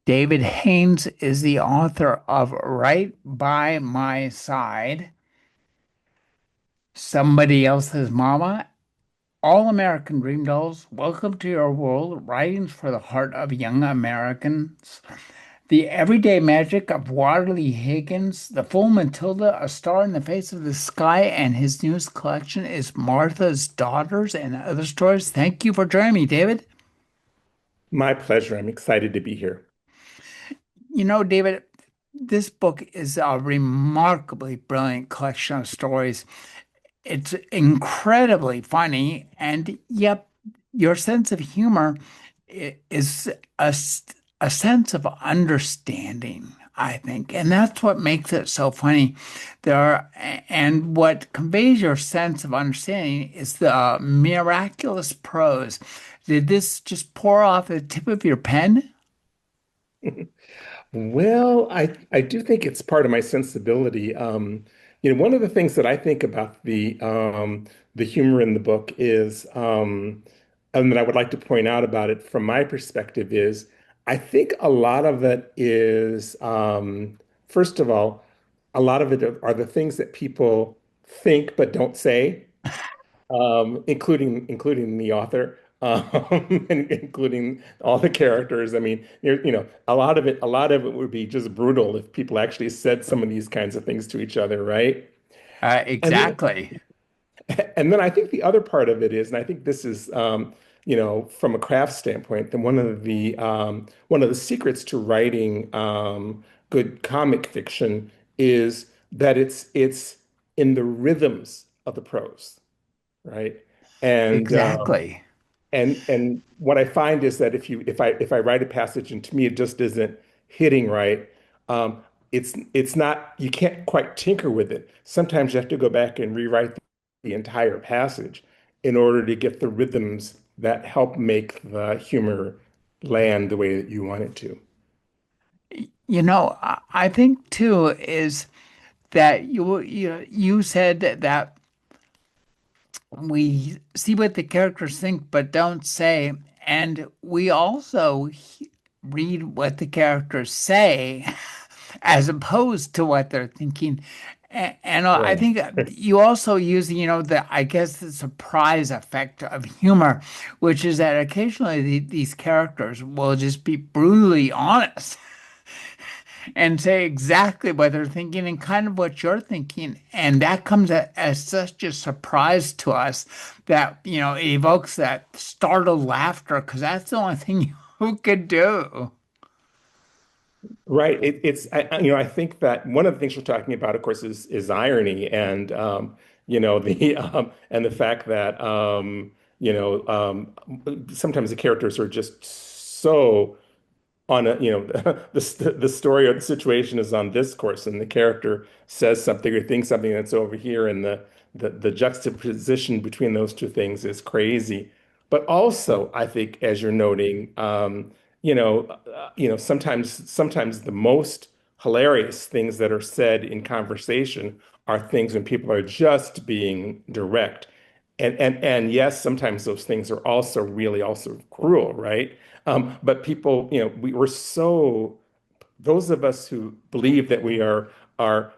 David Haynes is the author of Right by My Side, Somebody Else's Mama, All American Dream Dolls, Welcome to Your World, Writings for the Heart of Young Americans, The Everyday Magic of Waterley Higgins, The Full Matilda, A Star in the Face of the Sky, and his newest collection is Martha's Daughters and Other Stories. Thank you for joining me, David. My pleasure. I'm excited to be here. David, this book is a remarkably brilliant collection of stories. It's incredibly funny, and yet your sense of humor is a sense of understanding, I think, and that's what makes it so funny. And what conveys your sense of understanding is the miraculous prose. Did this just pour off the tip of your pen? Well, I do think it's part of my sensibility. One of the things that I think about the humor in the book is, and that I would like to point out about it from my perspective is, I think a lot of it is, first of all, a lot of it are the things that people think but don't say. Including the author, and including all the characters. I mean, a lot of it would be just brutal if people actually said some of these kinds of things to each other, right? And then, Exactly. and then I think the other part of it is, and I think this is, from a craft standpoint, then one of the secrets to writing good comic fiction is that it's in the rhythms of the prose, right? And Exactly. what I find is that if I write a passage and to me it just isn't hitting right, um, it's not you can't quite tinker with it. Sometimes you have to go back and rewrite the entire passage in order to get the rhythms that help make the humor land the way that you want it to. I think too is that you said that we see what the characters think but don't say, and we also read what the characters say as opposed to what they're thinking. And I Right. think you also use, I guess the surprise effect of humor, which is that occasionally these characters will just be brutally honest and say exactly what they're thinking and kind of what you're thinking. And that comes as such a surprise to us that, it evokes that startled laughter because that's the only thing you could do. Right. I think that one of the things we're talking about, of course, is irony and the fact that sometimes the characters are just so on a the story or the situation is on this course and the character says something or thinks something that's over here and the juxtaposition between those two things is crazy. But also I think as you're noting, sometimes the most hilarious things that are said in conversation are things when people are just being direct. And yes, sometimes those things are also really also cruel, right? But people, we're so those of us who believe that we are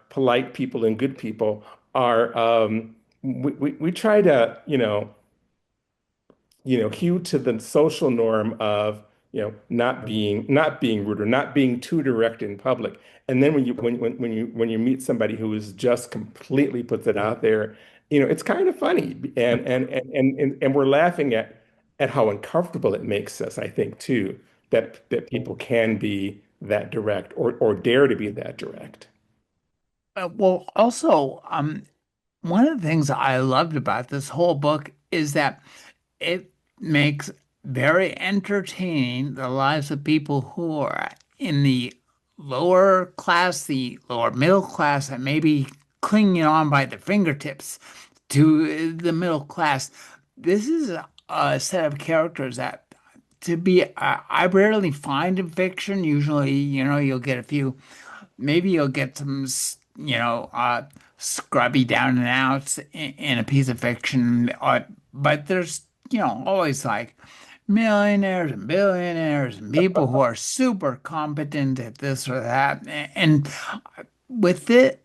polite people and good people are we try to, hew to the social norm of, not being rude or not being too direct in public. And then when you meet somebody who is just completely puts it out there, it's kind of funny. And we're laughing at how uncomfortable it makes us, I think, too, that people can be that direct or dare to be that direct. Well, also, one of the things I loved about this whole book is that it makes very entertaining the lives of people who are in the lower class, the lower middle class, and maybe clinging on by the fingertips to the middle class. This is a set of characters that I rarely find in fiction. Usually, you'll get a few. Maybe you'll get some, scrubby down and outs in a piece of fiction, but there's, always like millionaires and billionaires and people who are super competent at this or that. And with it,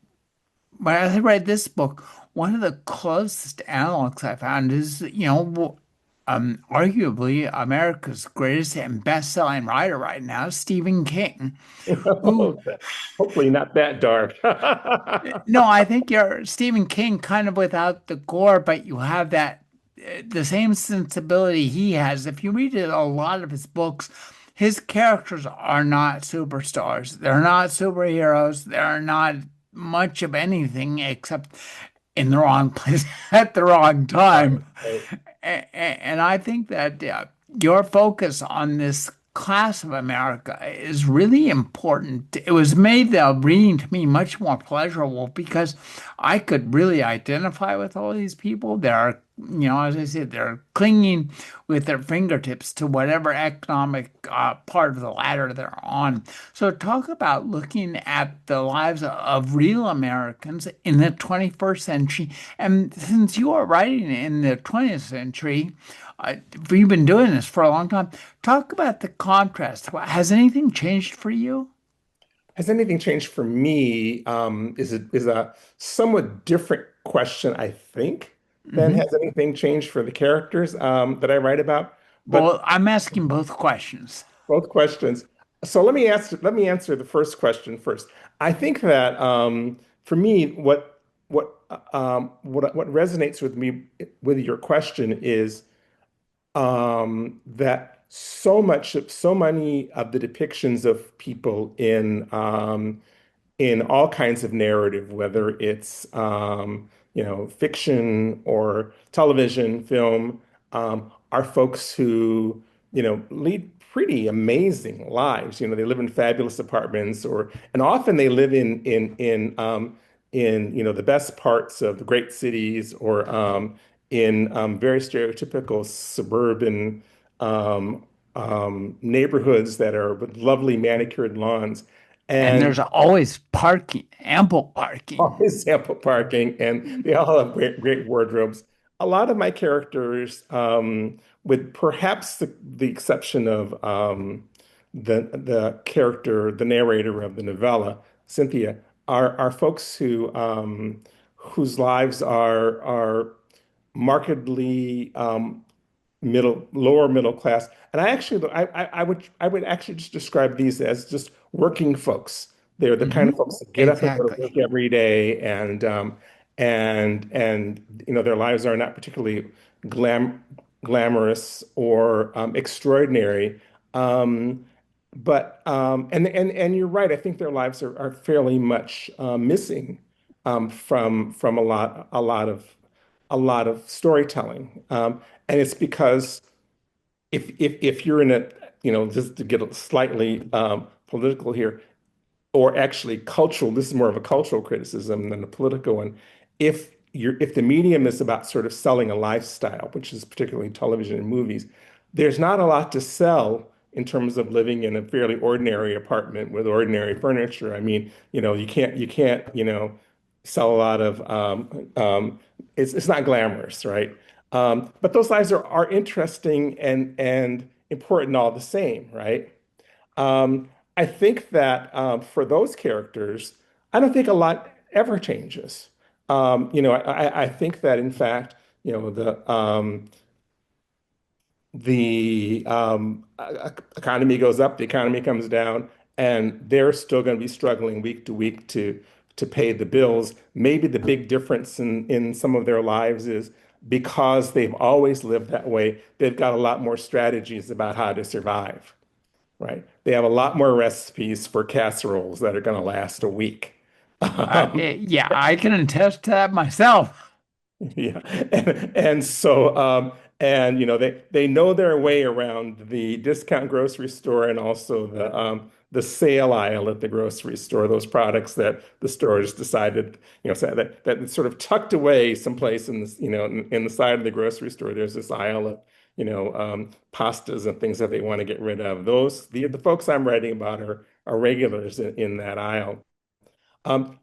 when I read this book, one of the closest analogs I found is, arguably America's greatest and best-selling writer right now, Stephen King, who, Hopefully not that dark. no, I think you're Stephen King kind of without the gore, but you have that the same sensibility he has. If you read a lot of his books, his characters are not superstars. They're not superheroes. They're not much of anything except in the wrong place at the wrong Right, time. right. And I think that your focus on this class of America is really important. It was made the reading to me much more pleasurable because I could really identify with all these people. They're, as I said, they're clinging with their fingertips to whatever economic part of the ladder they're on. So, talk about looking at the lives of real Americans in the 21st century. And since you are writing in the 20th century, you've been doing this for a long time. Talk about the contrast. Has anything changed for you? Has anything changed for me? Is a somewhat different question, I think, than Hmm. has anything changed for the characters that I write about. But Well, I'm asking both questions. both questions. So let me answer the first question first. I think that for me, what resonates with me with your question is that so many of the depictions of people in all kinds of narrative, whether it's fiction or television, film, are folks who lead pretty amazing lives. They live in fabulous apartments, and often they live in the best parts of the great cities, or in very stereotypical suburban neighborhoods that are with lovely manicured lawns. And And there's always parking, ample parking. always sample parking, and they all have great wardrobes. A lot of my characters, with perhaps the exception of the character, the narrator of the novella, Cynthia, are folks whose lives are markedly lower middle class. And I would actually just describe these as just working folks. They're the kind of Hmm. folks that get up and go to Exactly. work every day, and their lives are not particularly glamorous or extraordinary. Um, and you're right. I think their lives are fairly much missing from a lot of storytelling. And it's because if you're in a, just to get slightly political here, or actually cultural, this is more of a cultural criticism than a political one. If the medium is about sort of selling a lifestyle, which is particularly television and movies, there's not a lot to sell in terms of living in a fairly ordinary apartment with ordinary furniture. I mean, you can't, sell a lot of it's not glamorous, right? But those lives are interesting and important all the same, right? I think that for those characters, I don't think a lot ever changes. I think that in fact, the economy goes up, the economy comes down, and they're still going to be struggling week to week to pay the bills. Maybe the big difference in some of their lives is because they've always lived that way, they've got a lot more strategies about how to survive, right? They have a lot more recipes for casseroles that are going to last a week. Um, Yeah, I can attest to that myself. yeah, and so they know their way around the discount grocery store, and also the sale aisle at the grocery store. Those products that the stores decided, so that sort of tucked away someplace in this, in the side of the grocery store. There's this aisle of pastas and things that they want to get rid of. The folks I'm writing about are regulars in that aisle.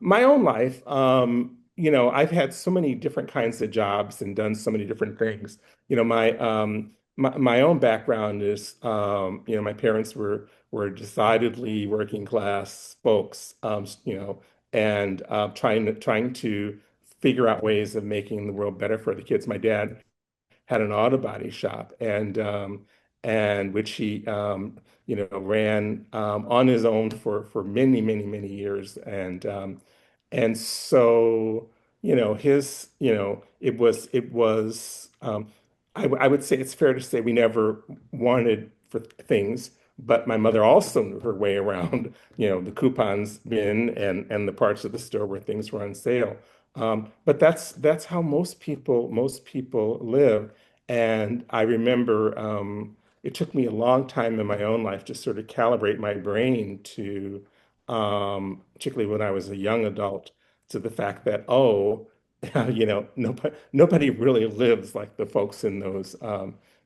My own life, I've had so many different kinds of jobs and done so many different things. My my own background is, my parents were decidedly working class folks, and trying to figure out ways of making the world better for the kids. My dad had an auto body shop, and which he ran on his own for many many many years, and so his I would say it's fair to say we never wanted for things, but my mother also knew her way around the coupons bin and the parts of the store where things were on sale. But that's how most people live. And I remember it took me a long time in my own life to sort of calibrate my brain to, particularly when I was a young adult, to the fact that, oh, nobody really lives like the folks in those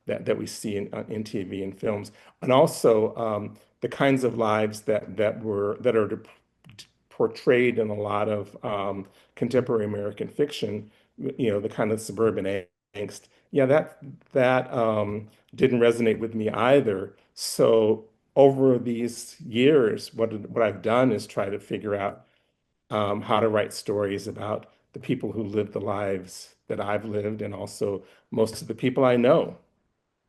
that we see in TV and films, and also the kinds of lives that are portrayed in a lot of contemporary American fiction, the kind of suburban angst. Yeah, that didn't resonate with me either. So over these years, what I've done is try to figure out how to write stories about the people who live the lives that I've lived, and also most of the people I know.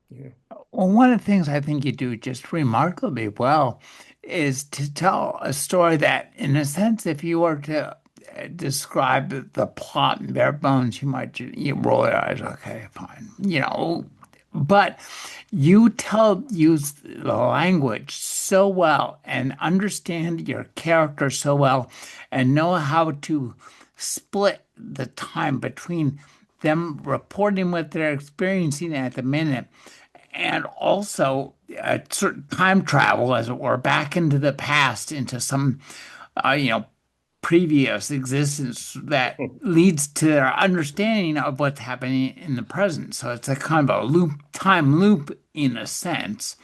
Yeah. Well, one of the things I think you do just remarkably well is to tell a story that, in a sense, if you were to describe the plot in bare bones, you roll your eyes, okay, fine, but use the language so well and understand your character so well and know how to split the time between them reporting what they're experiencing at the minute and also certain time travel, as it were, back into the past, into some, uh, you know, previous existence that leads to their understanding of what's happening in the present. So it's a kind of a time loop in a sense.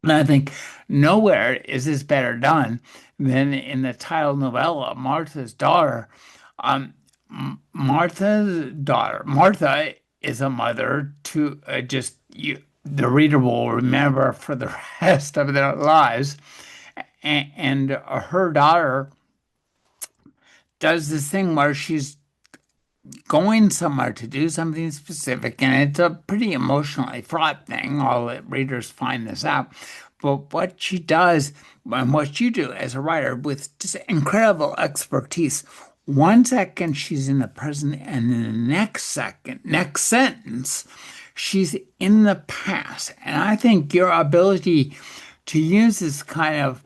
And I think nowhere is this better done than in the title novella, Martha's Daughter. Um, Martha's daughter. Martha is a mother to the reader will remember for the rest of their lives. And her daughter does this thing where she's going somewhere to do something specific, and it's a pretty emotionally fraught thing. All the readers find this out. But what she does, and what you do as a writer with just incredible expertise, one second she's in the present, and in the next second, next sentence, she's in the past. And I think your ability to use this kind of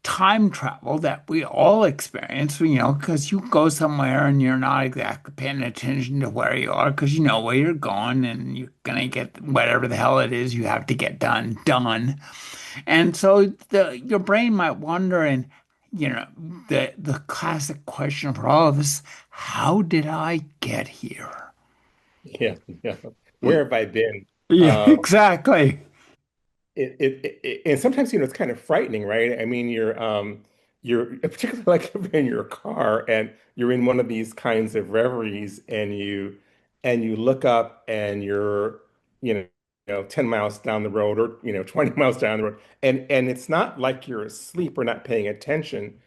time travel that we all experience, because you go somewhere and you're not exactly paying attention to where you are because you know where you're going and you're gonna get whatever the hell it is you have to get done. And so your brain might wonder, and the classic question for all of us, how did I get here? Yeah, yeah. Where have I been? Yeah, Um, exactly. and sometimes, it's kind of frightening, right? I mean, you're particularly like if you're in your car and you're in one of these kinds of reveries, and you look up and you're, 10 miles down the road, or 20 miles down the road, and it's not like you're asleep or not paying attention.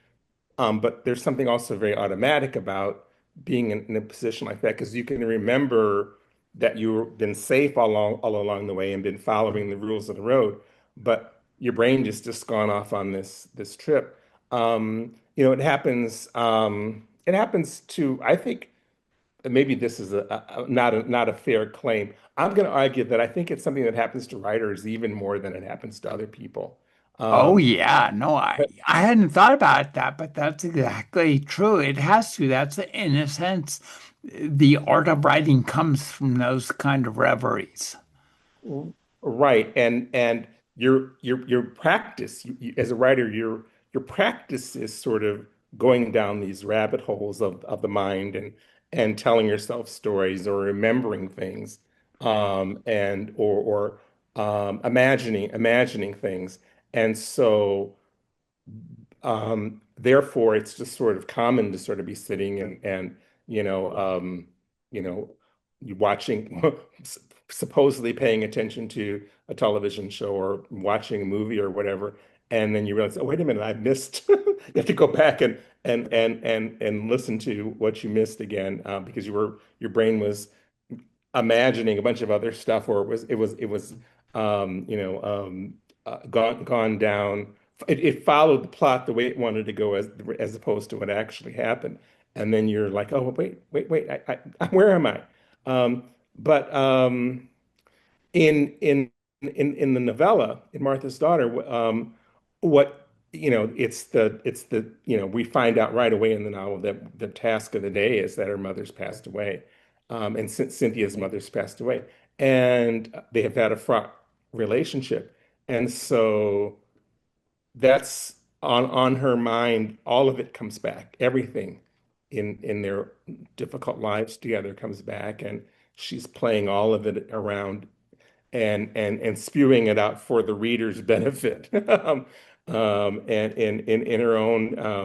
But there's something also very automatic about being in a position like that, because you can remember that you've been safe all along the way and been following the rules of the road, but your brain just gone off on this trip. It happens to, I think, maybe this is not a fair claim. I'm going to argue that I think it's something that happens to writers even more than it happens to other people. Oh Um, yeah, no, I hadn't thought about that, but that's exactly true. It has to. That's in a sense, the art of writing comes from those kind of reveries. Right, and your practice, as a writer, your practice is sort of going down these rabbit holes of the mind, and telling yourself stories or remembering things, or imagining things, and so therefore it's just sort of common to sort of be sitting and you know you watching. supposedly paying attention to a television show or watching a movie or whatever, and then you realize, oh, wait a minute, I missed. You have to go back and listen to what you missed again, because your brain was imagining a bunch of other stuff, or it was gone down. It followed the plot the way it wanted to go, as opposed to what actually happened. And then you're like, oh, wait, where am I? Um, but in the novella, in Martha's Daughter, what it's the we find out right away in the novel that the task of the day is that her mother's passed away, and Cynthia's mother's passed away, and they have had a fraught relationship, and so that's on her mind. All of it comes back. Everything in their difficult lives together comes back, and she's playing all of it around and spewing it out for the reader's benefit, and in her own, I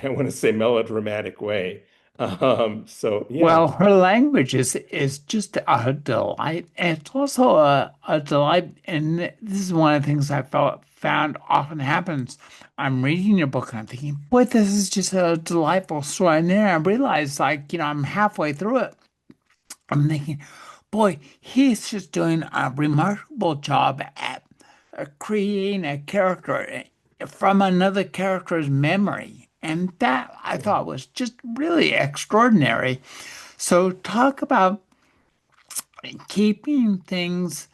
want to say melodramatic way. So yeah, Well, her language is just a delight. And it's also a delight, and this is one of the things I found often happens. I'm reading your book and I'm thinking, boy, this is just a delightful story. And then I realize, like, I'm halfway through it. I'm thinking, boy, he's just doing a remarkable job at creating a character from another character's memory. And that I thought was just really extraordinary. So, talk about keeping things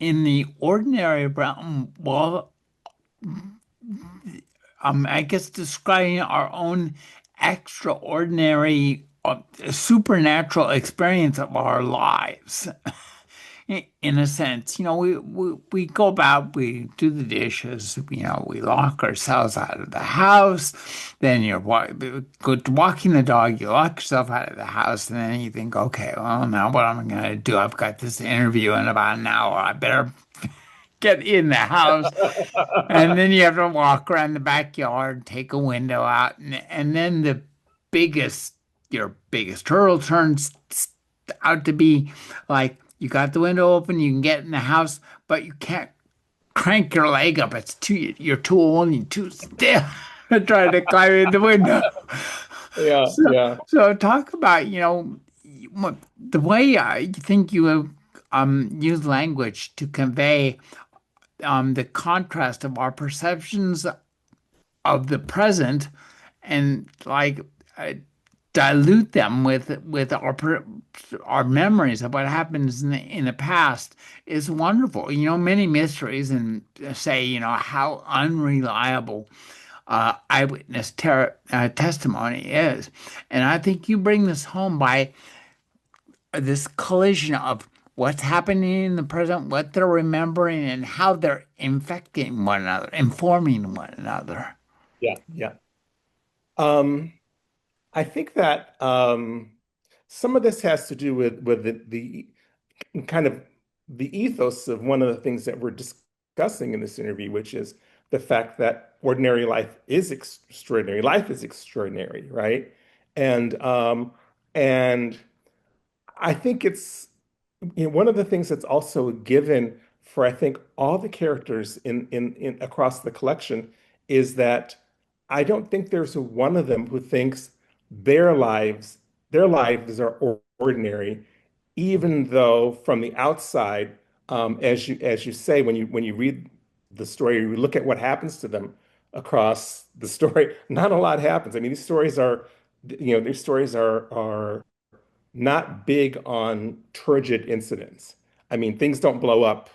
in the ordinary realm while, I guess, describing our own extraordinary, supernatural experience of our lives. In a sense, we go about, we do the dishes, we lock ourselves out of the house. Then you're walking the dog, you lock yourself out of the house, and then you think, okay, well, now what am I going to do? I've got this interview in about an hour. I better get in the house. And then you have to walk around the backyard, take a window out, and then biggest, your biggest hurdle turns out to be like you got the window open, you can get in the house, but you can't crank your leg up. You're too old and too stiff to try to climb in the window. yeah, So, yeah. so talk about, the way I think you have used language to convey the contrast of our perceptions of the present and like uh, dilute them with our memories of what happens in the past is wonderful. Many mysteries and say, how unreliable eyewitness testimony is. And I think you bring this home by this collision of what's happening in the present, what they're remembering, and how they're infecting one another, informing one another. Yeah, yeah. Um, I think that some of this has to do with the kind of the ethos of one of the things that we're discussing in this interview, which is the fact that ordinary life is extraordinary. Life is extraordinary, right? And and I think it's one of the things that's also a given for I think all the characters in across the collection is that I don't think there's one of them who thinks their lives their lives are ordinary, even though from the outside, as you say, when you read the story, you look at what happens to them across the story, not a lot happens. I mean, these stories are not big on turgid incidents. I mean, things don't blow up.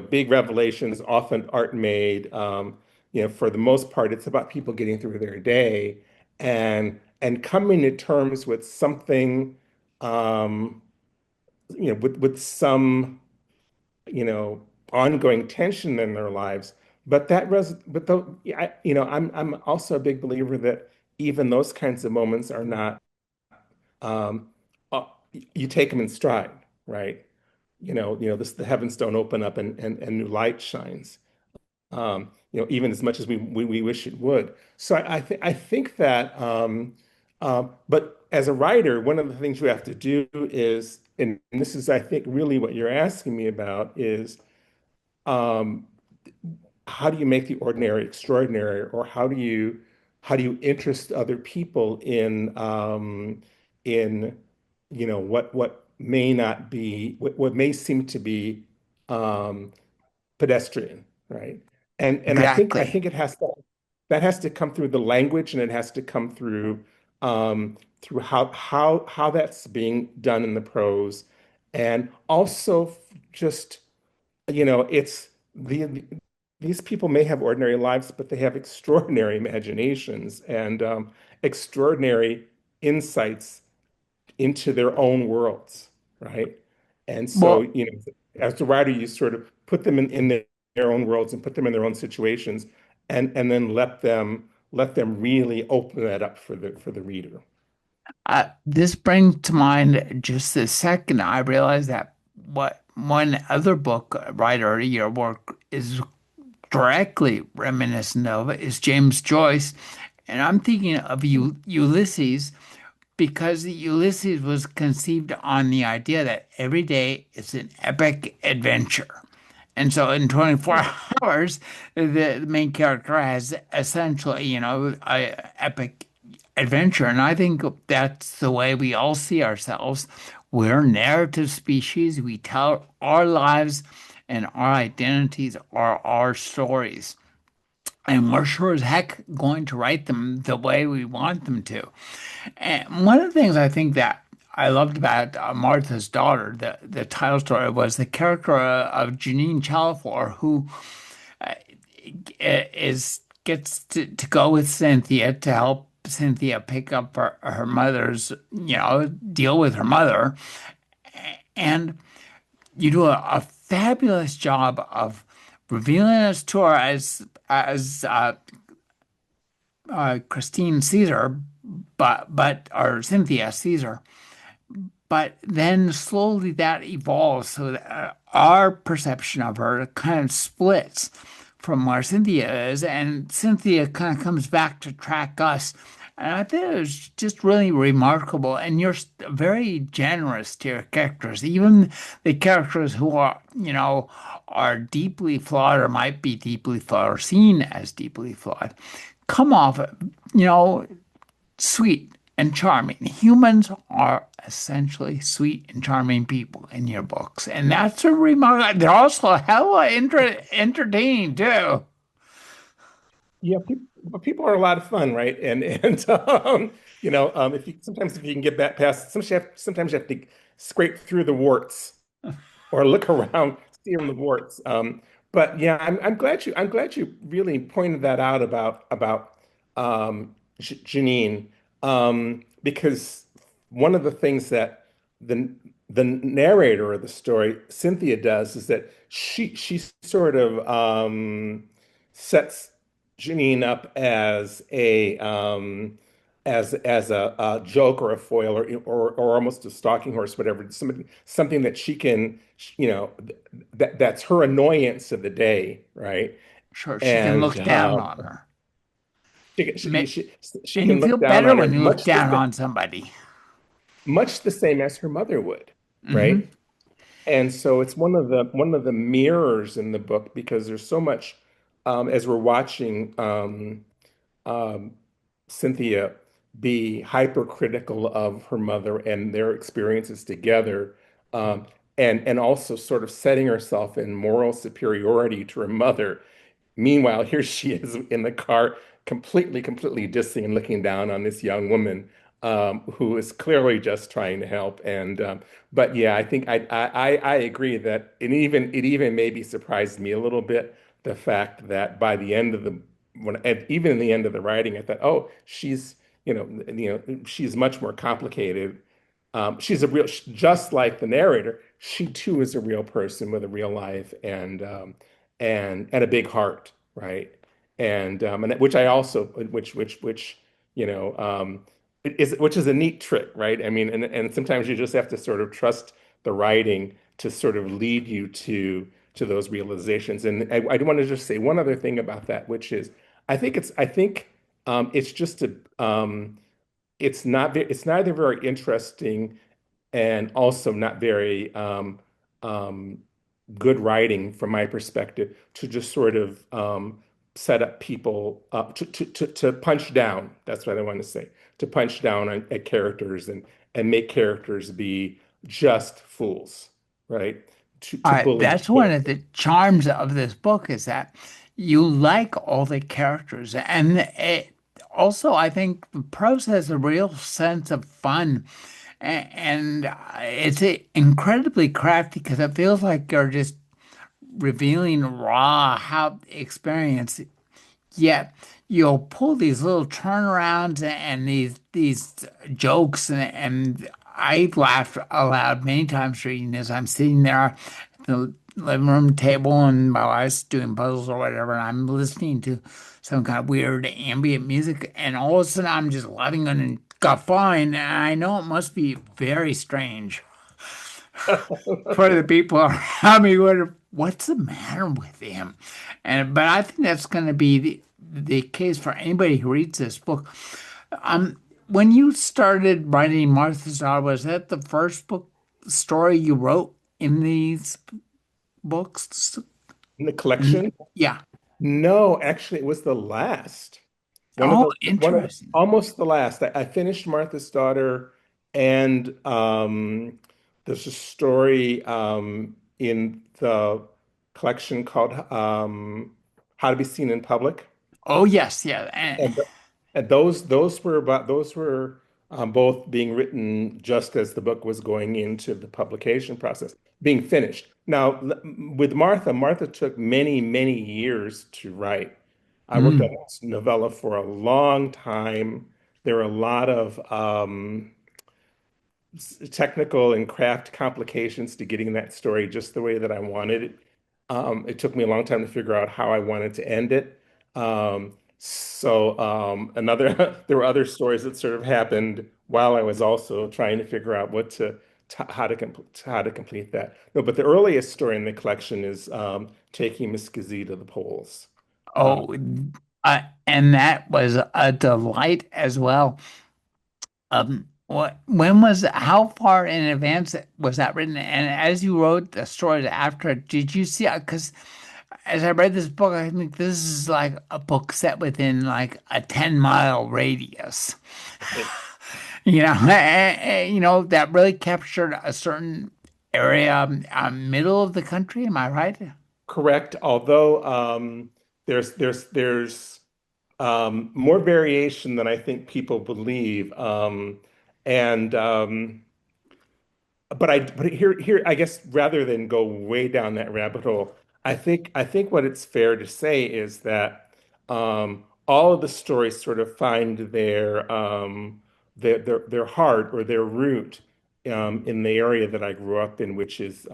Big revelations often aren't made. For the most part, it's about people getting through their day and coming to terms with something, with some, you know, ongoing tension in their lives. But though, I'm also a big believer that even those kinds of moments are not um, you take them in stride, right? The heavens don't open up and new light shines. Even as much as we wish it would. So I think that, but as a writer, one of the things you have to do is and this is, I think, really what you're asking me about is um, how do you make the ordinary extraordinary, or how do you interest other people in what may not be what may seem to be um, pedestrian, right? And I think Exactly. it has to that has to come through the language, and it has to come through how that's being done in the prose, and also just it's these people may have ordinary lives, but they have extraordinary imaginations and extraordinary insights into their own worlds, right? And so, Well, as the writer, you sort of put them in their own worlds and put them in their own situations, and then let them really open that up for the reader. this brings to mind just the second I realized that what one other book writer your work is directly reminiscent of is James Joyce. And I'm thinking of Ulysses because Ulysses was conceived on the idea that every day is an epic adventure. And so in 24 hours, the main character has essentially, a epic adventure. And I think that's the way we all see ourselves. We're narrative species. We tell our lives and our identities are our stories. And we're sure as heck going to write them the way we want them to. And one of the things I think that I loved about Martha's Daughter, the title story, was the character of Janine Chalfant, who uh, is gets to go with Cynthia to help Cynthia pick up her mother's, deal with her mother. And you do a fabulous job of revealing us to her as Christine Caesar, but or Cynthia Caesar. But then slowly that evolves so that our perception of her kind of splits from where Cynthia is, and Cynthia kind of comes back to track us. And I think it was just really remarkable. And you're very generous to your characters, even the characters who are deeply flawed or might be deeply flawed or seen as deeply flawed, come off, you know, sweet and charming. Humans are essentially sweet and charming people in your books, and that's a remark. They're also hella entertaining too. Yeah, people are a lot of fun, right? And if you can get back past, sometimes you have to scrape through the warts or look around, see the warts. But yeah, I'm glad you really pointed that out about Janine, because one of the things that the the narrator of the story, Cynthia, does is that she sort of sets Janine up as a joke or a foil, or almost a stalking horse, whatever, something that she can, that's her annoyance of the day, right? Sure, she can And look down on her. she, can- she, Ma- she, she And you can feel look down better on her when you look down on somebody. much the same as her mother would, Hmm. right? And so it's one of the mirrors in the book, because there's so much, as we're watching um, Cynthia be hypercritical of her mother and their experiences together, um, and also sort of setting herself in moral superiority to her mother. Meanwhile, here she is in the car, completely dissing and looking down on this young woman, who is clearly just trying to help. And but yeah, I think I agree that it even maybe surprised me a little bit, the fact that by the end of the when even in the end of the writing, I thought, oh, she's much more complicated. She's just like the narrator. She too is a real person with a real life, and a big heart, right? And which I also, which you know, which is a neat trick, right? I mean, and sometimes you just have to sort of trust the writing to sort of lead you to those realizations. And I want to just say one other thing about that, which is I think it's just a it's neither very interesting and also not very um, good writing from my perspective to just sort of set up people up to punch down. That's what I want to say. To punch down at characters and make characters be just fools, right? To bully That's one of characters. the charms of this book is that you like all the characters, and also I think the prose has a real sense of fun, and it's incredibly crafty because it feels like you're just revealing raw how experience. Yet you'll pull these little turnarounds and these jokes, and I laughed aloud many times reading this. I'm sitting there at the living room table and my wife's doing puzzles or whatever, and I'm listening to some kind of weird ambient music, and all of a sudden I'm just laughing and guffawing, and I know it must be very strange for the people around me. What's the matter with him? And but I think that's going to be the case for anybody who reads this book. When you started writing Martha's Daughter, was that the first book story you wrote in these books? In the collection? Yeah. No, actually, it was the last. Oh, One of the, interesting. almost the last. I finished Martha's Daughter, and there's a story in the collection called How to Be Seen in Public. Oh, yes, yeah. And, and those were both being written just as the book was going into the publication process, being finished. Now, with Martha took many, many years to write. I worked on Mm. this novella for a long time. There were a lot of technical and craft complications to getting that story just the way that I wanted it. It took me a long time to figure out how I wanted to end it. Another there were other stories that sort of happened while I was also trying to figure out how to complete that. No, but the earliest story in the collection is taking Miss Gazee to the polls. Uh, Oh, and that was a delight as well. When how far in advance was that written? And as you wrote the stories after, did you see? Because as I read this book, I think this is like a book set within like a 10-mile radius. That really captured a certain area, middle of the country. Am I right? Correct, although there's more variation than I think people believe. And but here I guess rather than go way down that rabbit hole, I think what it's fair to say is that all of the stories sort of find their heart or their root in the area that I grew up in, which is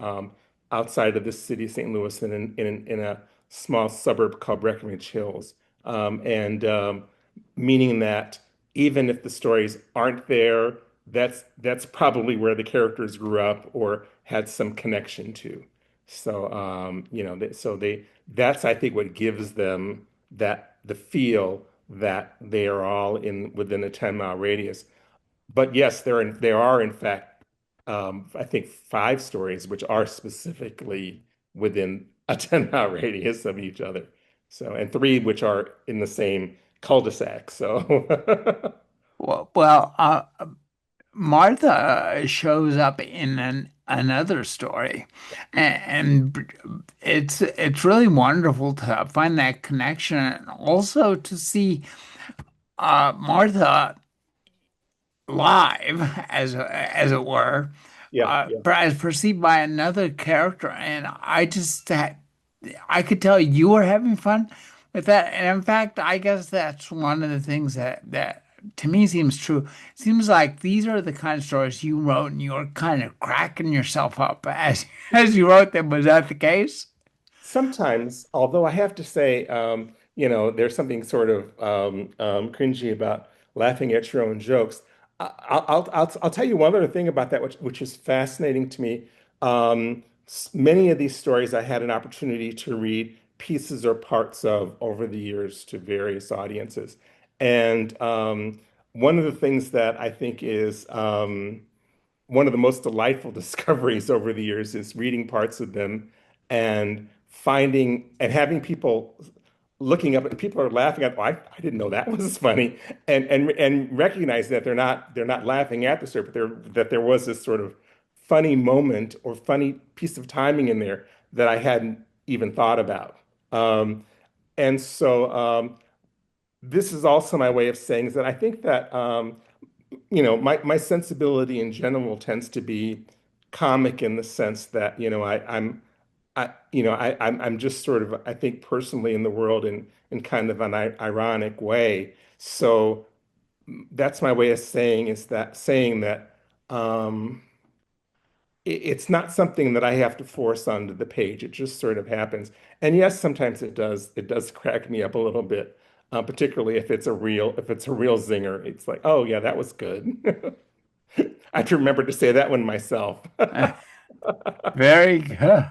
outside of the city of St. Louis in a small suburb called Breckenridge Hills, and meaning that even if the stories aren't there, that's probably where the characters grew up or had some connection to. So that's I think what gives them that the feel that they are all in within a 10-mile radius. But yes, there are in fact I think five stories which are specifically within a 10-mile radius of each other. So and three which are in the same cul-de-sac. So Well, Martha shows up in another story, and it's really wonderful to find that connection, and also to see Martha live, as it were, yeah, yeah. as perceived by another character, and I could tell you were having fun with that. And in fact, I guess that's one of the things that to me seems true. It seems like these are the kind of stories you wrote and you were kind of cracking yourself up as as you wrote them. Was that the case? Sometimes, although I have to say, there's something sort of cringy about laughing at your own jokes. I'll tell you one other thing about that, which is fascinating to me. Many of these stories I had an opportunity to read pieces or parts of over the years to various audiences. And one of the things that I think is one of the most delightful discoveries over the years is reading parts of them and finding and having people looking up and people are laughing at, oh, I didn't know that was funny. And recognize that they're not laughing at the story, but that there was this sort of funny moment or funny piece of timing in there that I hadn't even thought about. Um, and so this is also my way of saying is that I think that my sensibility in general tends to be comic in the sense that, I'm just sort of, I think personally in the world in kind of an ironic way. So that's my way of saying that it's not something that I have to force onto the page. It just sort of happens. And yes, sometimes it does crack me up a little bit, particularly if it's a real zinger. It's like, oh yeah, that was good. I have to remember to say that one myself. Very good.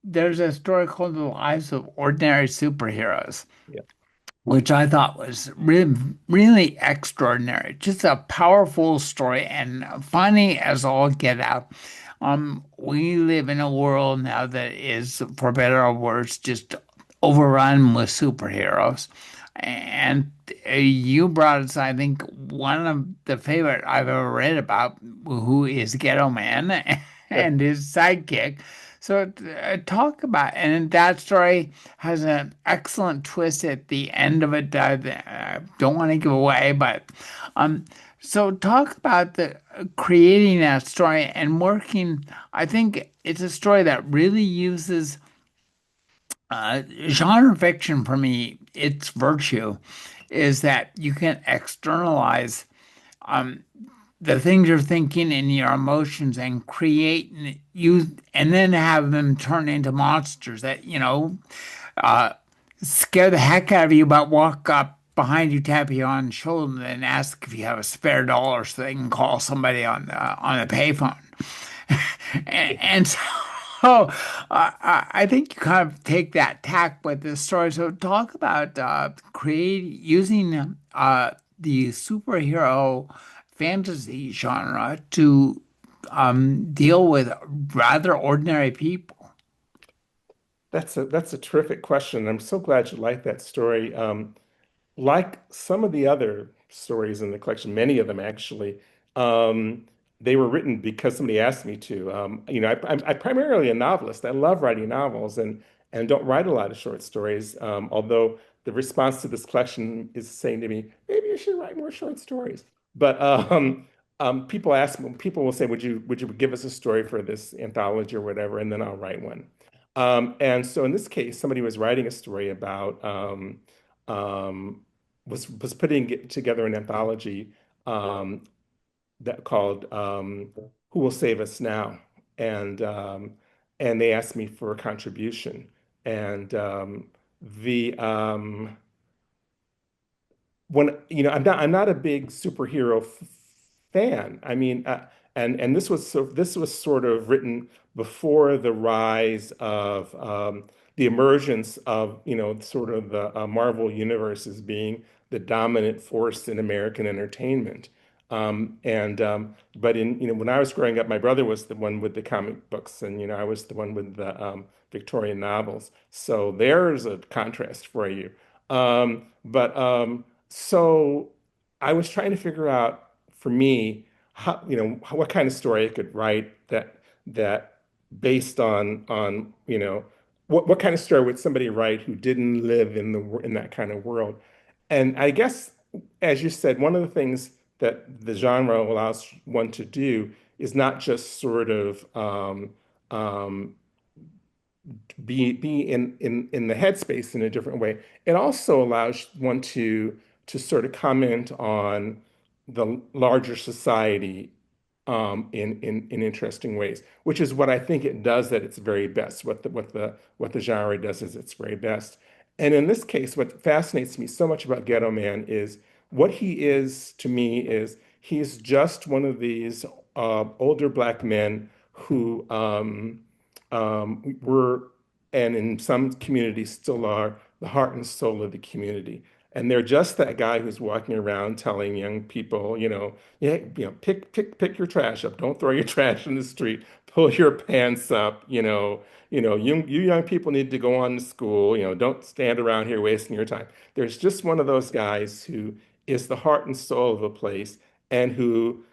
There's a story called The Lives of Ordinary Superheroes, Yeah. which I thought was really, really extraordinary. Just a powerful story and funny as all get out. We live in a world now that is, for better or worse, just overrun with superheroes. And you brought us, I think, one of the favorite I've ever read about, who is Ghetto Man and his sidekick. So talk about, and that story has an excellent twist at the end of it that I don't want to give away, but um, so talk about the creating that story and working. I think it's a story that really uses genre fiction for me. Its virtue is that you can externalize um, the things you're thinking and your emotions and create and use, and then have them turn into monsters that uh, scare the heck out of you, but walk up behind you, tap you on the shoulder, and ask if you have a spare dollar so they can call somebody on the payphone. And so I think you kind of take that tack with this story. So talk about create using the superhero fantasy genre to deal with rather ordinary people. That's a terrific question. I'm so glad you like that story. Like some of the other stories in the collection, many of them actually, um, they were written because somebody asked me to. I'm primarily a novelist. I love writing novels and don't write a lot of short stories. Although the response to this collection is saying to me, maybe you should write more short stories. But people will say, would you give us a story for this anthology or whatever, and then I'll write one. And so in this case, somebody was writing a story about um, was putting together an anthology um, that called "Who Will Save Us Now," and um, and they asked me for a contribution, and the when I'm not a big superhero fan. I mean, and this was sort of written before the rise of the emergence of sort of the Marvel universe as being the dominant force in American entertainment. And but in when I was growing up, my brother was the one with the comic books, and I was the one with the Victorian novels. So there's a contrast for you. But so I was trying to figure out for me what kind of story I could write that based on what kind of story would somebody write who didn't live in that kind of world. And I guess, as you said, one of the things that the genre allows one to do is not just sort of um, be in the headspace in a different way. It also allows one to sort of comment on the larger society in interesting ways, which is what I think it does at its very best. What the genre does is its very best. And in this case, what fascinates me so much about Ghetto Man is what he is to me is he's just one of these older black men who were, and in some communities still are, the heart and soul of the community. And they're just that guy who's walking around telling young people, yeah, pick your trash up. Don't throw your trash in the street. Pull your pants up. You young people need to go on to school. Don't stand around here wasting your time. There's just one of those guys who is the heart and soul of a place, and who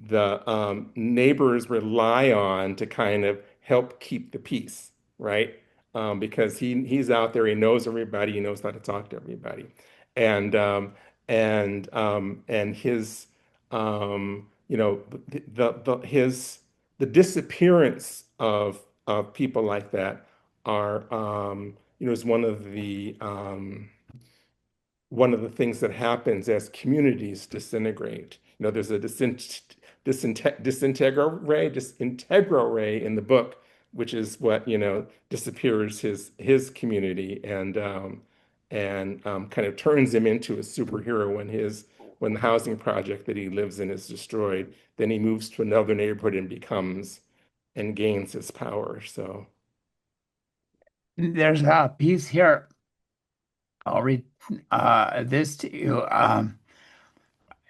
the neighbors rely on to kind of help keep the peace, right? Because he's out there, he knows everybody, he knows how to talk to everybody, and his the disappearance of people like that are is one of the things that happens as communities disintegrate. There's a disintegral ray in the book, which is what, disappears his community, and kind of turns him into a superhero when the housing project that he lives in is destroyed. Then he moves to another neighborhood and gains his power. So, There's a piece here. I'll read this to you.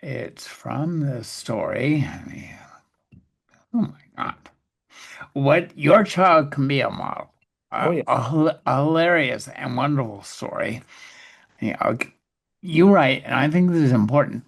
It's from the story. Oh my God. What your child can be a model. oh yeah, A hilarious and wonderful story. Okay. You're right, and I think this is important.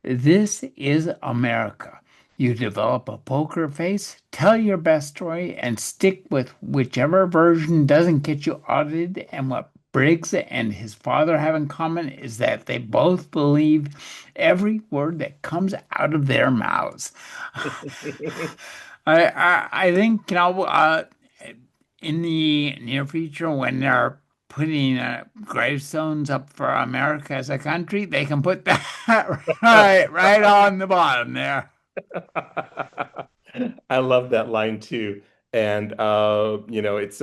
This is America. You develop a poker face, tell your best story, and stick with whichever version doesn't get you audited. And what Briggs and his father have in common is that they both believe every word that comes out of their mouths. I think, in the near future, when they're putting gravestones up for America as a country, they can put that right on the bottom there. I love that line too. And it's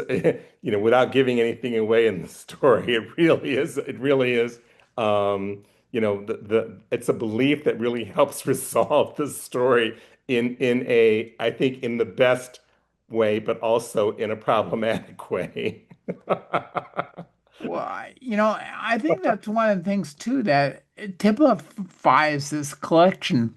without giving anything away in the story, it really is it's a belief that really helps resolve the story I think in the best way, but also in a problematic way. Well, I think that's one of the things too that typifies this collection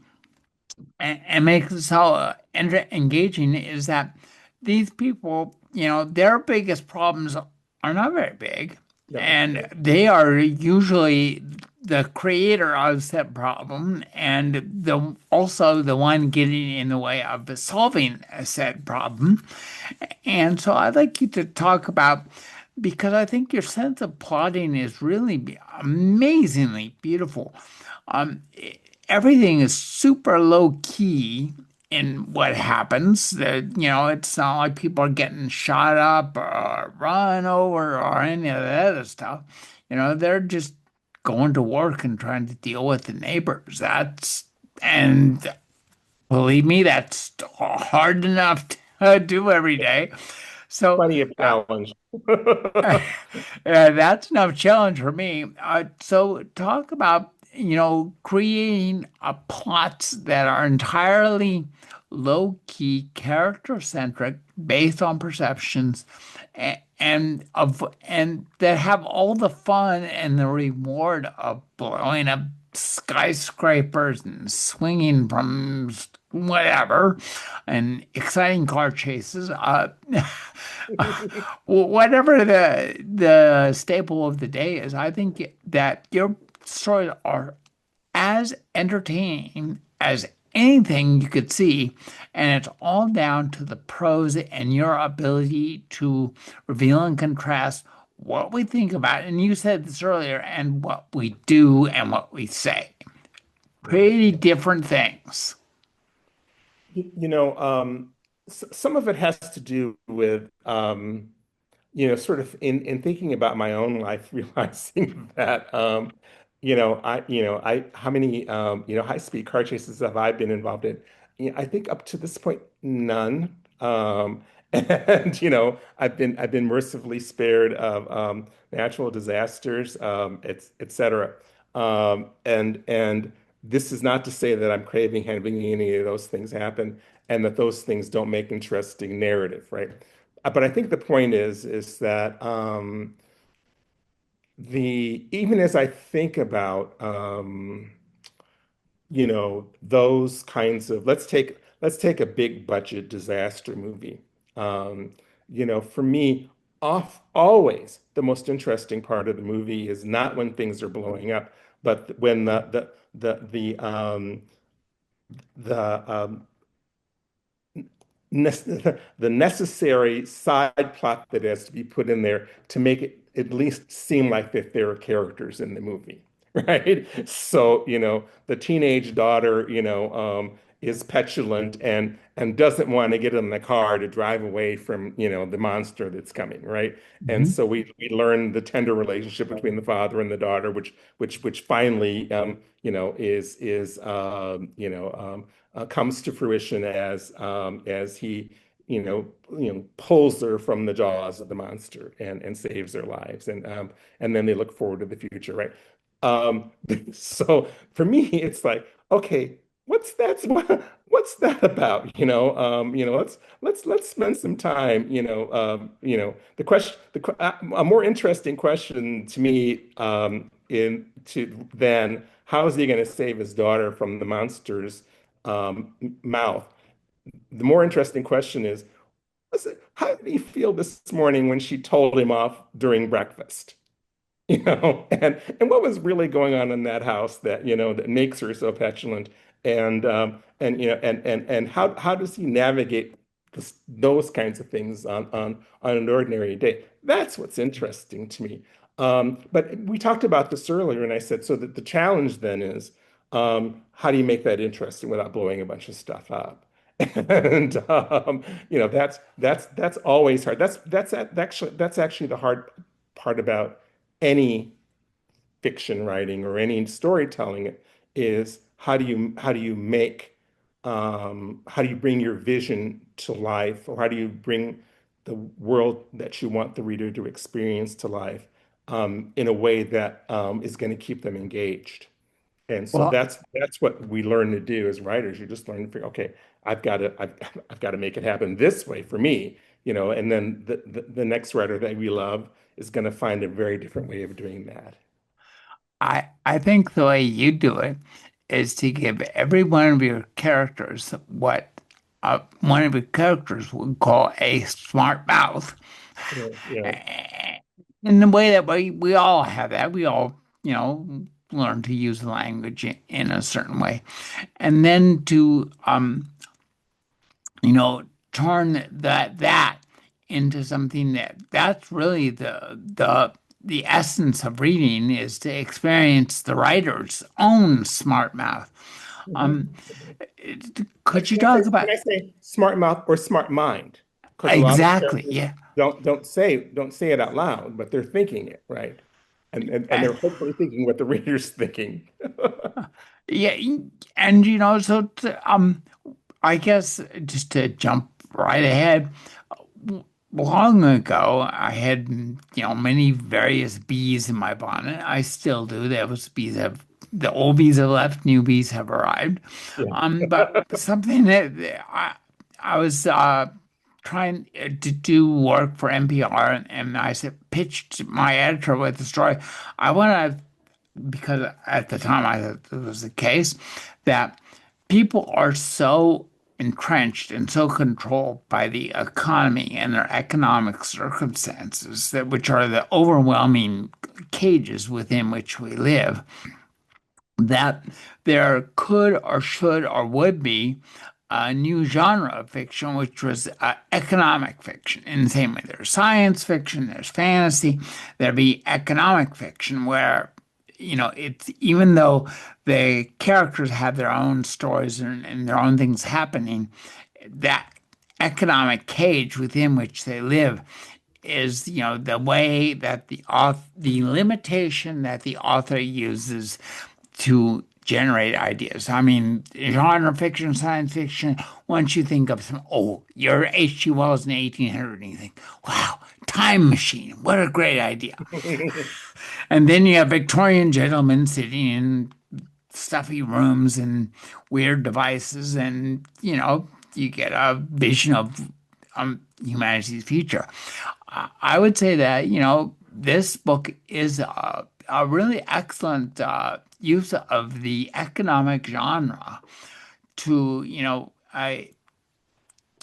and makes it so engaging is that these people, their biggest problems are not very big, No. and they are usually the creator of said problem and also the one getting in the way of solving a said problem. And so I'd like you to talk about, because I think your sense of plotting is really amazingly beautiful. Um, Everything is super low key in what happens. It's not like people are getting shot up or run over or any of that other stuff. They're just going to work and trying to deal with the neighbors. And believe me, that's hard enough to do every day. So, Plenty of uh, challenge. that's enough challenge for me. So talk about, creating plots that are entirely low key, character centric, based on perceptions, and that have all the fun and the reward of blowing up skyscrapers and swinging from whatever and exciting car chases. Whatever the staple of the day is, I think that your stories are as entertaining as anything you could see, and it's all down to the prose and your ability to reveal and contrast what we think about, and you said this earlier, and what we do and what we say. Yeah. Pretty different things. Some of it has to do with sort of in thinking about my own life, realizing that how many high-speed car chases have I been involved in? I think up to this point, none. And I've been mercifully spared of natural disasters, et cetera. And this is not to say that I'm craving having any of those things happen, and that those things don't make interesting narrative, right? But I think the point is that the even as I think about those kinds of let's take a big budget disaster movie. Um, for me, off always the most interesting part of the movie is not when things are blowing up, but when the the necessary side plot that has to be put in there to make it at least seem like that there are characters in the movie, right? So, the teenage daughter, is petulant and doesn't want to get in the car to drive away from, the monster that's coming, right? And Mhm. so we learn the tender relationship between the father and the daughter, which finally, comes to fruition as he pulls her from the jaws of the monster and saves their lives, and then they look forward to the future, right? Um, so for me, it's like, okay, what's that about? Let's spend some time. The question, a more interesting question to me, in to then how is he going to save his daughter from the monster's mouth? The more interesting question is, how did he feel this morning when she told him off during breakfast? And what was really going on in that house that makes her so petulant, and how does he navigate those kinds of things on an ordinary day? That's what's interesting to me. But we talked about this earlier, and I said so that the challenge then is, how do you make that interesting without blowing a bunch of stuff up? And that's always hard. That's actually the hard part about any fiction writing or any storytelling is how do you bring your vision to life, or how do you bring the world that you want the reader to experience to life, in a way that is going to keep them engaged. And so Well, that's what we learn to do as writers. You just learn to figure, okay, I've got to make it happen this way for me, and then the next writer that we love is going to find a very different way of doing that. I think the way you do it is to give every one of your characters what one of your characters would call a smart mouth. Yeah, yeah. In the way that we all have that, we all, learn to use the language in a certain way. And then to you know, turn that into something that's really the essence of reading is to experience the writer's own smart mouth. Mhm. Um, could you talk Can about I say smart mouth or smart mind? Because a lot of exactly? characters Yeah. don't say it out loud, but they're thinking it, right? And Uh, they're hopefully thinking what the reader's thinking. Yeah, and so I guess just to jump right ahead, long ago, I had, many various bees in my bonnet. I still do. The old bees have left, new bees have arrived. Yeah. But something that I was trying to do work for NPR, and I said, pitched my editor with the story. I want to, because at the time I thought it was the case, that people are so entrenched and so controlled by the economy and their economic circumstances that which are the overwhelming cages within which we live, that there could or should or would be a new genre of fiction, which was economic fiction. In the same way, there's science fiction, there's fantasy, there'd be economic fiction where, it's even though the characters have their own stories and their own things happening, that economic cage within which they live is, the way that the limitation that the author uses to generate ideas. I mean, genre fiction, science fiction, once you think of you're H.G. Wells in 1800, and you think, wow, time machine, what a great idea. And then you have Victorian gentlemen sitting in stuffy rooms and weird devices, and, you get a vision of humanity's future. I would say that, this book is a really excellent use of the economic genre to,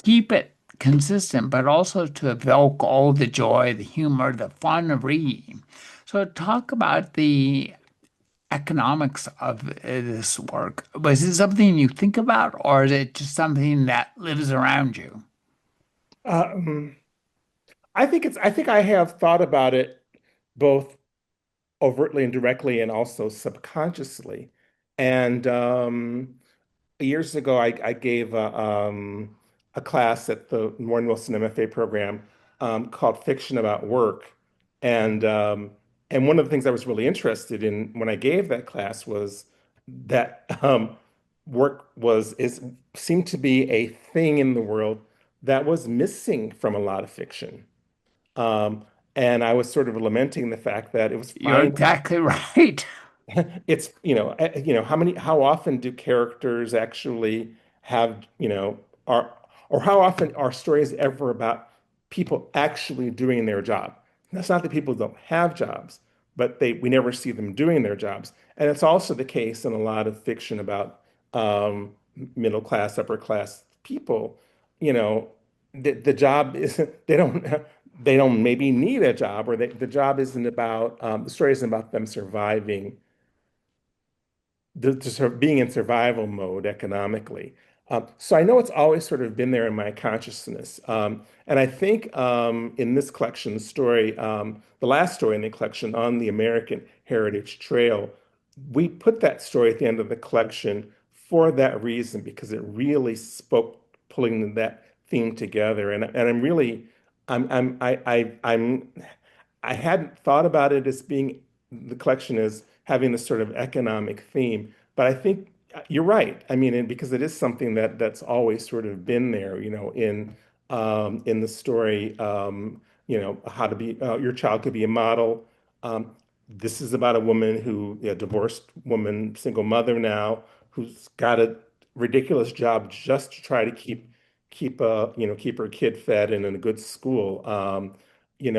keep it consistent, but also to evoke all the joy, the humor, the fun of reading. So, talk about the economics of this work. Was it something you think about, or is it just something that lives around you? Um, I think I have thought about it both overtly and directly and also subconsciously. And years ago, I gave a class at the Warren Wilson MFA program called Fiction About Work. And, um, and one of the things I was really interested in when I gave that class was that work seemed to be a thing in the world that was missing from a lot of fiction. Um, and I was sort of lamenting the fact that it was You're fine. exactly right. It's, how often do characters actually have, are, or how often are stories ever about people actually doing their job? That's not that people don't have jobs, but we never see them doing their jobs. And it's also the case in a lot of fiction about middle class, upper class people. You know, the job isn't, they don't maybe need a job, or the job isn't about, the story isn't about them surviving the sort of being in survival mode economically. So I know it's always sort of been there in my consciousness. And I think in this collection, the last story in the collection on the American Heritage Trail, we put that story at the end of the collection for that reason, because it really spoke, pulling that theme together. And I'm really, I hadn't thought about it as being the collection as having this sort of economic theme, but I think you're right. I mean, and because it is something that's always sort of been there, in the story, how to be your child could be a model. This is about a woman who, a divorced woman, single mother now, who's got a ridiculous job just to try to keep her kid fed and in a good school. Cynthia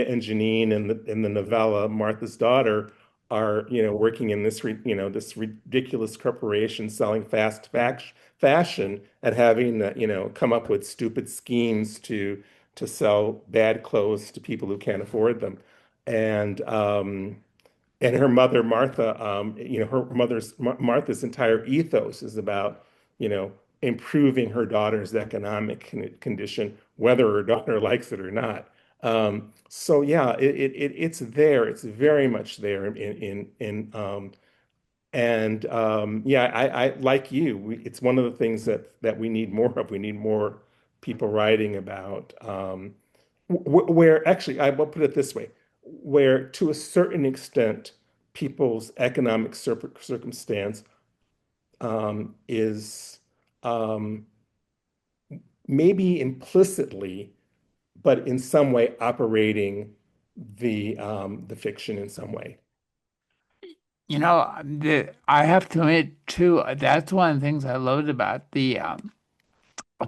and Janine in the novella, Martha's daughter, are, working in this ridiculous corporation selling fashion, and having, come up with stupid schemes to sell bad clothes to people who can't afford them. And her mother, Martha, Martha's entire ethos is about, you know, improving her daughter's economic condition, whether her daughter likes it or not. So yeah, it's there. It's very much there yeah, I like you. It's one of the things that we need more of. We need more people writing about where actually, I will put it this way, where to a certain extent, people's economic circumstance is um, maybe implicitly, but in some way operating the fiction in some way. I have to admit too, that's one of the things I loved about the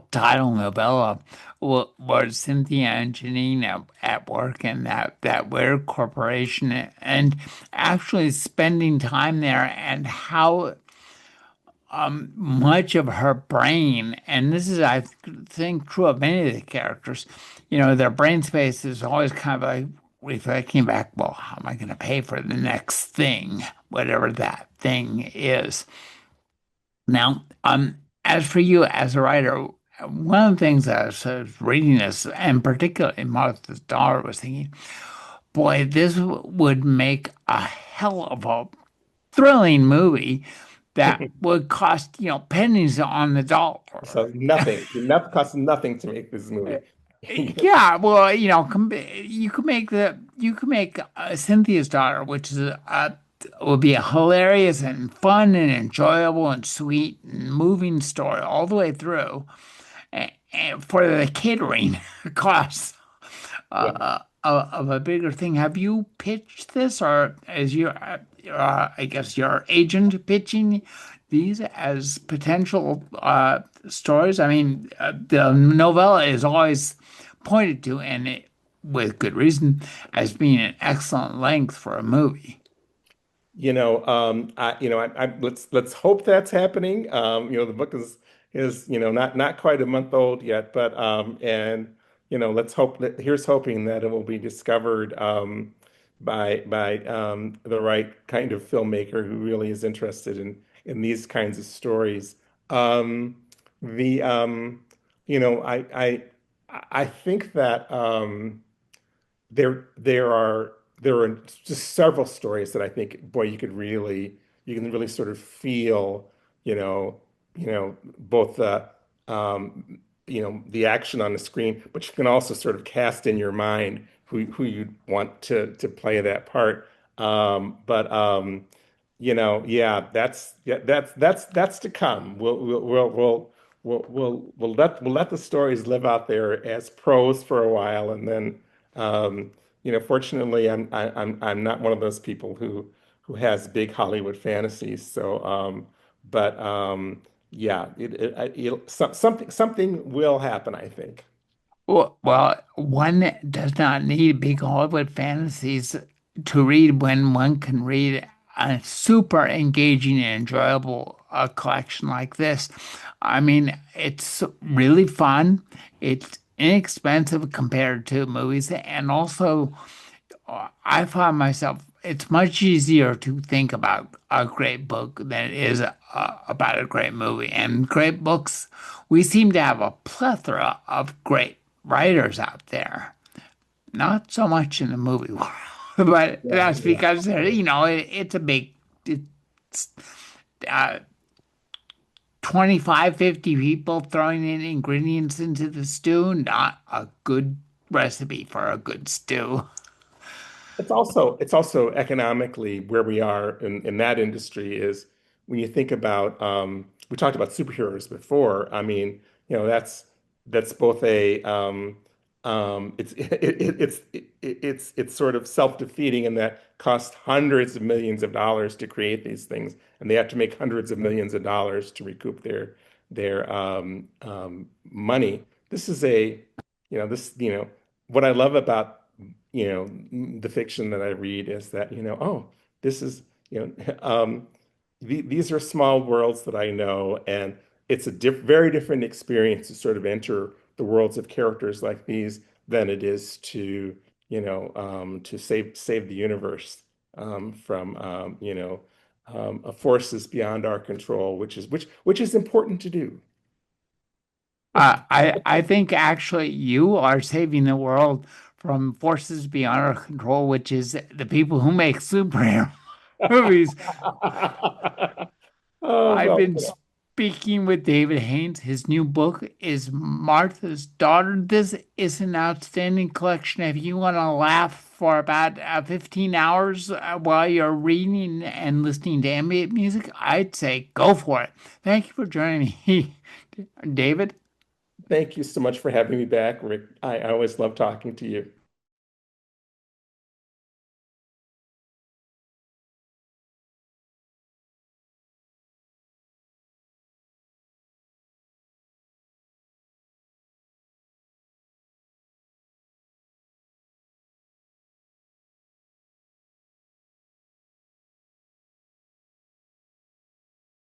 title novella was Cynthia and Janine at work in that weird corporation and actually spending time there and how much of her brain, and this is, I think, true of many of the characters, their brain space is always kind of like reflecting back, well, how am I going to pay for the next thing, whatever that thing is? Now, as for you as a writer, one of the things that I was reading this, and particularly Martha's Daughter, was thinking, boy, this would make a hell of a thrilling movie that would cost, pennies on the dollar. So nothing, enough costs nothing to make this movie. Yeah, well, you could make Cynthia's Daughter, which is would be a hilarious and fun and enjoyable and sweet and moving story all the way through, and for the catering costs Yeah. of a bigger thing. Have you pitched this, or is I guess, your agent pitching these as potential stories? I mean, the novella is always pointed to, and with good reason, as being an excellent length for a movie. let's hope that's happening. The book is not quite a month old yet, but and let's hope that here's hoping that it will be discovered by the right kind of filmmaker who really is interested in these kinds of stories. Um, the I think that there are just several stories that I think, boy, you can really sort of feel, you know, both the action on the screen, but you can also sort of cast in your mind who you'd want to play that part. But yeah, that's to come. We'll let the stories live out there as prose for a while, and then fortunately, I'm not one of those people who has big Hollywood fantasies. So, but yeah, something will happen, I think. Well, one does not need big Hollywood fantasies to read when one can read a super engaging and enjoyable collection like this. I mean, it's really fun. It's inexpensive compared to movies, and also I find myself, it's much easier to think about a great book than it is about a great movie. And great books, we seem to have a plethora of great writers out there. Not so much in the movie world, but Yeah, that's yeah. because, it's a big, it's uh, 25, 50 people throwing in ingredients into the stew, not a good recipe for a good stew. It's also economically where we are in that industry is when you think about we talked about superheroes before. I mean, that's both a it's sort of self-defeating in that cost hundreds of millions of dollars to create these things, and they have to make hundreds of millions of dollars to recoup their money. This is a this what I love about the fiction that I read is that, oh, this is, these are small worlds that I know, and it's a very different experience to sort of enter the worlds of characters like these than it is to save the universe from, forces beyond our control, which is important to do. I think actually you are saving the world from forces beyond our control, which is the people who make superhero movies. Oh, I've well, been speaking with David Haynes. His new book is Martha's Daughter. This is an outstanding collection. If you want to laugh for about 15 hours while you're reading and listening to ambient music, I'd say go for it. Thank you for joining me, David. thank you so much for having me back, Rick. I always love talking to you.